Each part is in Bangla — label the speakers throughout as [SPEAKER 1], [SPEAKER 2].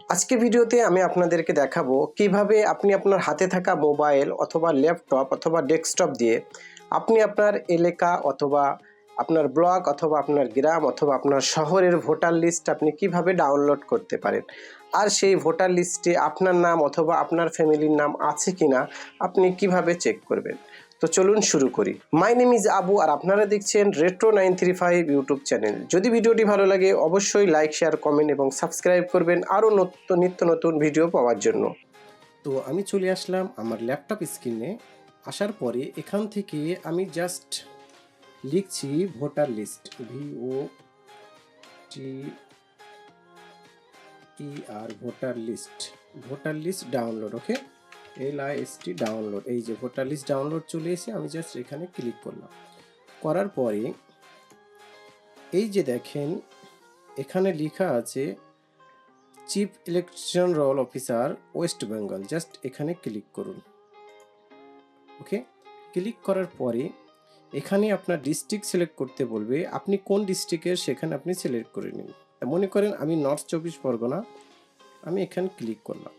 [SPEAKER 1] আজকে ভিডিওতে আমি আপনাদেরকে দেখাবো কিভাবে আপনি আপনার হাতে থাকা মোবাইল অথবা ল্যাপটপ অথবা ডেস্কটপ দিয়ে আপনি আপনার এলাকা অথবা আপনার ব্লক অথবা আপনার গ্রাম অথবা আপনার শহরের ভোটার লিস্ট আপনি কিভাবে ডাউনলোড করতে পারেন, আর সেই ভোটার লিস্টে আপনার নাম অথবা আপনার ফ্যামিলির নাম আছে কিনা আপনি কিভাবে চেক করবেন। তো চলুন শুরু করি। মাই নেম ইজ আবু আর আপনারা দেখছেন রেট্রো 935 ইউটিউব চ্যানেল। যদি ভিডিওটি ভালো লাগে অবশ্যই লাইক, শেয়ার, কমেন্ট এবং সাবস্ক্রাইব করবেন আরও নিত্য নতুন ভিডিও পাওয়ার জন্য।
[SPEAKER 2] তো আমি চলে আসলাম আমার ল্যাপটপ স্ক্রিনে। আসার পরে এখান থেকে আমি জাস্ট লিখছি voter list, VOTER voter list download. Okay, LIST download. এই যে ভোটার লিস্ট ডাউনলোড চলে এসে আমি জাস্ট এখানে ক্লিক করলাম। করার পরে এই যে দেখেন এখানে লেখা আছে chief election roll officer West Bengal, just এখানে ক্লিক করুন। ওকে, ক্লিক করার পরে এখানে আপনার ডিস্ট্রিক্ট সিলেক্ট করতে বলবে, আপনি কোন ডিস্ট্রিক্টের সেখানে আপনি সিলেক্ট করে নিন। মনে করেন আমি নর্থ 24 পরগনা, আমি এখানে ক্লিক করলাম।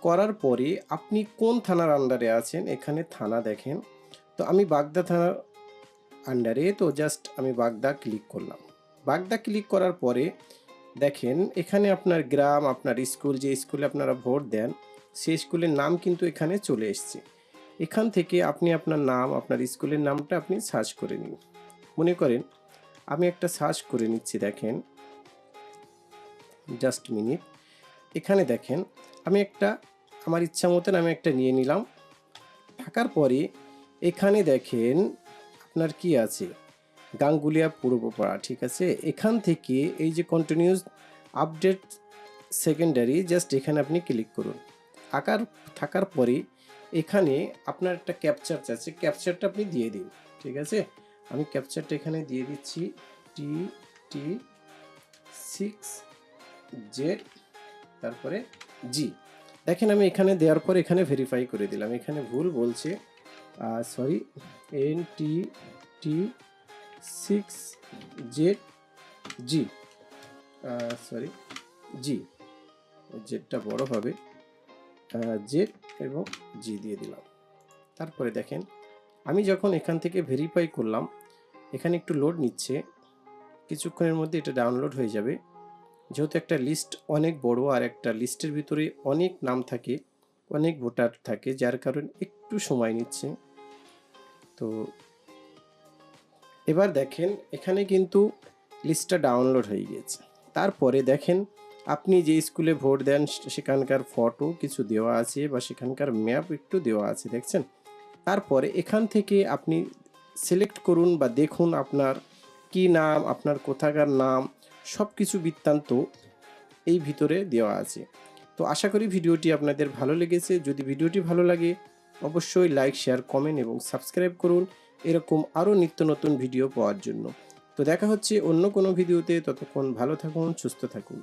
[SPEAKER 2] করার পরে আপনি কোন থানার আন্ডারে আছেন এখানে থানা দেখেন। তো আমি বাগদা থানার আন্ডারে, তো জাস্ট আমি বাগদা ক্লিক করলাম। বাগদা ক্লিক করার পরে দেখেন এখানে আপনার গ্রাম, আপনার স্কুল, যে স্কুলে আপনারা ভোট দেন সেই স্কুলের নাম কিন্তু এখানে চলে এসছে। এখান থেকে আপনি আপনার নাম, আপনার স্কুলের নামটা আপনি সার্চ করে নিন। মনে করেন আমি একটা সার্চ করে নিচ্ছি, দেখেন জাস্ট মিনিট। এখানে দেখেন আমি একটা আমার ইচ্ছা মতন আমি একটা নিয়ে নিলাম। থাকার পরে এখানে দেখেন আপনার কি আছে, গাঙ্গুলিয়া পূর্বপাড়া, ঠিক আছে। এখান থেকে এই যে কন্টিনিউস আপডেট সেকেন্ডারি, জাস্ট এখানে আপনি ক্লিক করুন। থাকার পরে এখানে আপনার একটা ক্যাপচার আছে, ক্যাপচারটা আপনি দিয়ে দিন, ঠিক আছে। আমি ক্যাপচারটা এখানে দিয়ে দিচ্ছি, TT6Z তারপরে জি। দেখেন আমি এখানে দেওয়ার পর এখানে ভেরিফাই করে দিলাম। এখানে ভুল বলছে, সরি, NTT6Z সরি জি, জেডটা বড় হবে, জেড এবং জি দিয়ে দিলাম। তারপরে দেখেন আমি যখন এখান থেকে ভেরিফাই করলাম, এখানে একটু লোড নিচ্ছে, কিছুক্ষণের মধ্যে এটা ডাউনলোড হয়ে যাবে। যেহেতু একটা লিস্ট অনেক বড় আর একটা লিস্টের ভিতরে অনেক নাম থাকে, অনেক ভোটার থাকে, যার কারণে একটু সময় নিচ্ছে। তো এবার দেখেন এখানে কিন্তু লিস্টটা ডাউনলোড হয়ে গেছে। তারপরে দেখেন আপনি যে স্কুলে ভোট দেন সেখানকার ফটো কিছু দেওয়া আছে বা সেখানকার ম্যাপ একটু দেওয়া আছে, দেখছেন। তারপরে এখান থেকে আপনি সিলেক্ট করুন বা দেখুন আপনার কি নাম, আপনার কোথাকার নাম, সব কিছু বৃত্তান্ত এই ভিতরে দেওয়া আছে। তো আশা করি ভিডিওটি আপনাদের ভালো লেগেছে। যদি ভিডিওটি ভালো লাগে অবশ্যই লাইক, শেয়ার, কমেন্ট এবং সাবস্ক্রাইব করুন এরকম আরও নিত্য নতুন ভিডিও পাওয়ার জন্য। তো দেখা হচ্ছে অন্য কোনো ভিডিওতে, ততক্ষণ ভালো থাকুন, সুস্থ থাকুন।